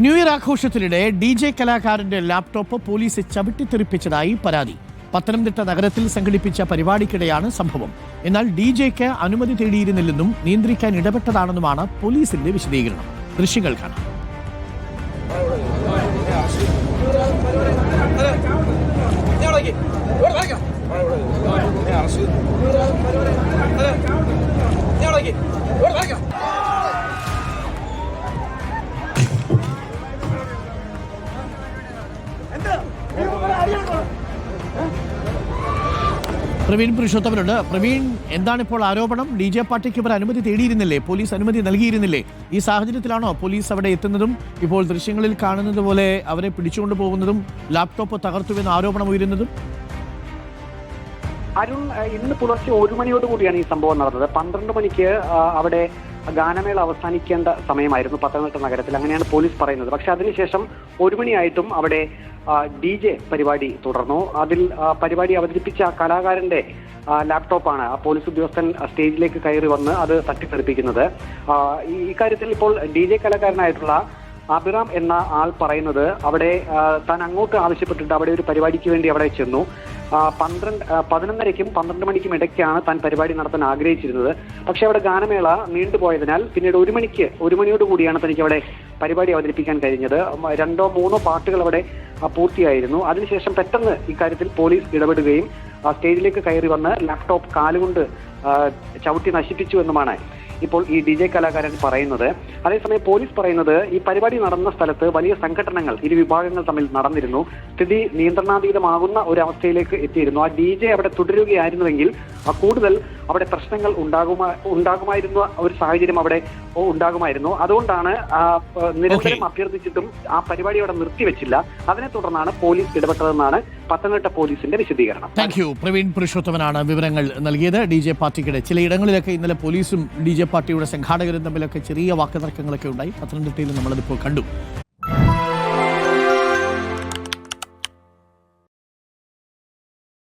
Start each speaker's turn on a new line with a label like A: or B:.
A: New year ആഘോഷത്തിനിടെ DJ കലാകാരന്റെ laptop police ചവിട്ടിത്തെറിപ്പിച്ചതായി പരാതി. പത്തനംതിട്ട നഗരത്തിൽ സംഘടിപ്പിച്ച പരിപാടിക്കിടെയാണ് സംഭവം. എന്നാൽ DJക്ക് അനുമതി തേടിയിരുന്നില്ലെന്നും നിയന്ത്രിക്കാൻ ഇടപെട്ടതാണെന്നുമാണ് പോലീസിന്റെ വിശദീകരണം. ദൃശ്യങ്ങൾ കാണാം. പ്രവീൺ പുരുഷോത്തമനുണ്ട്. പ്രവീൺ, എന്താണിപ്പോൾ ആരോപണം? DJ പാർട്ടിക്ക് ഇവർ അനുമതി തേടിയിരുന്നില്ലേ? പോലീസ് അനുമതി നൽകിയിരുന്നില്ലേ? ഈ സാഹചര്യത്തിലാണോ പോലീസ് അവിടെ എത്തുന്നതും ഇപ്പോൾ ദൃശ്യങ്ങളിൽ കാണുന്നത് പോലെ അവരെ പിടിച്ചുകൊണ്ടു പോകുന്നതും ലാപ്ടോപ്പ് തകർത്തുവെന്ന് ആരോപണം ഉയരുന്നതും?
B: അരുൺ, ഇന്ന് പുലർച്ചെ 1 മണിയോടുകൂടിയാണ് ഈ സംഭവം നടന്നത്. 12 മണിക്ക് അവിടെ ഗാനമേള അവസാനിക്കേണ്ട സമയമായിരുന്നു പത്തനംതിട്ട നഗരത്തിൽ, അങ്ങനെയാണ് പോലീസ് പറയുന്നത്. പക്ഷെ അതിനുശേഷം 1 മണിയായിട്ടും അവിടെ DJ പരിപാടി തുടർന്നു. അതിൽ പരിപാടി അവതരിപ്പിച്ച കലാകാരന്റെ ലാപ്ടോപ്പാണ് ആ പോലീസ് ഉദ്യോഗസ്ഥൻ സ്റ്റേജിലേക്ക് കയറി വന്ന് അത് തട്ടിത്തെറിപ്പിക്കുന്നത്. ഇക്കാര്യത്തിൽ ഇപ്പോൾ DJ കലാകാരനായിട്ടുള്ള അഭിറാം എന്ന ആൾ പറയുന്നത് അവിടെ താൻ അങ്ങോട്ട് ആവശ്യപ്പെട്ടിട്ട് അവിടെ ഒരു പരിപാടിക്ക് വേണ്ടി അവിടെ ചെന്നു. 11:30ക്കും 12 മണിക്കും ഇടയ്ക്കാണ് താൻ പരിപാടി നടത്താൻ ആഗ്രഹിച്ചിരുന്നത്. പക്ഷെ അവിടെ ഗാനമേള നീണ്ടുപോയതിനാൽ പിന്നീട് 1 മണിയോടുകൂടിയാണ് തനിക്ക് അവിടെ പരിപാടി അവതരിപ്പിക്കാൻ കഴിഞ്ഞത്. 2-3 പാട്ടുകൾ അവിടെ പൂർത്തിയായിരുന്നു. അതിനുശേഷം പെട്ടെന്ന് ഇക്കാര്യത്തിൽ പോലീസ് ഇടപെടുകയും സ്റ്റേജിലേക്ക് കയറി വന്ന് ലാപ്ടോപ്പ് കാലുകൊണ്ട് ചവിട്ടി നശിപ്പിച്ചു എന്നുമാണ് ഇപ്പോൾ ഈ DJ കലാകാരൻ പറയുന്നത്. അതേസമയം പോലീസ് പറയുന്നത് ഈ പരിപാടി നടന്ന സ്ഥലത്ത് വലിയ സംഘടനകൾ ഇരു വിഭാഗങ്ങൾ തമ്മിൽ നടന്നിരുന്നു. സ്ഥിതി നിയന്ത്രണാതീതമാകുന്ന ഒരു അവസ്ഥയിലേക്ക് എത്തിയിരുന്നു. ആ DJ അവിടെ തുടരുകയായിരുന്നുവെങ്കിൽ കൂടുതൽ അവിടെ പ്രശ്നങ്ങൾ ഉണ്ടാകുമായിരുന്ന ഒരു സാഹചര്യം അവിടെ ഉണ്ടാകുമായിരുന്നു. അതുകൊണ്ടാണ് നിരന്തരം അഭ്യർത്ഥിച്ചിട്ടും ആ പരിപാടി അവിടെ നിർത്തിവെച്ചില്ല. അതിനെ തുടർന്നാണ് പോലീസ് ഇടപെട്ടതെന്നാണ് പത്തനംതിട്ട പോലീസിന്റെ വിശദീകരണം.
A: Thank you. പ്രവീൺ പുരുഷോത്തമനാണ് വിവരങ്ങൾ നൽകിയത്. DJ പാർട്ടിക്കിടെ ചിലയിടങ്ങളിലൊക്കെ ഇന്നലെ പോലീസും DJ പാർട്ടിയുടെ സംഘാടകരും തമ്മിലൊക്കെ ചെറിയ വാക്കുതർക്കങ്ങളൊക്കെ ഉണ്ടായി. പത്തനംതിട്ടയിൽ നമ്മളതിപ്പോൾ കണ്ടു.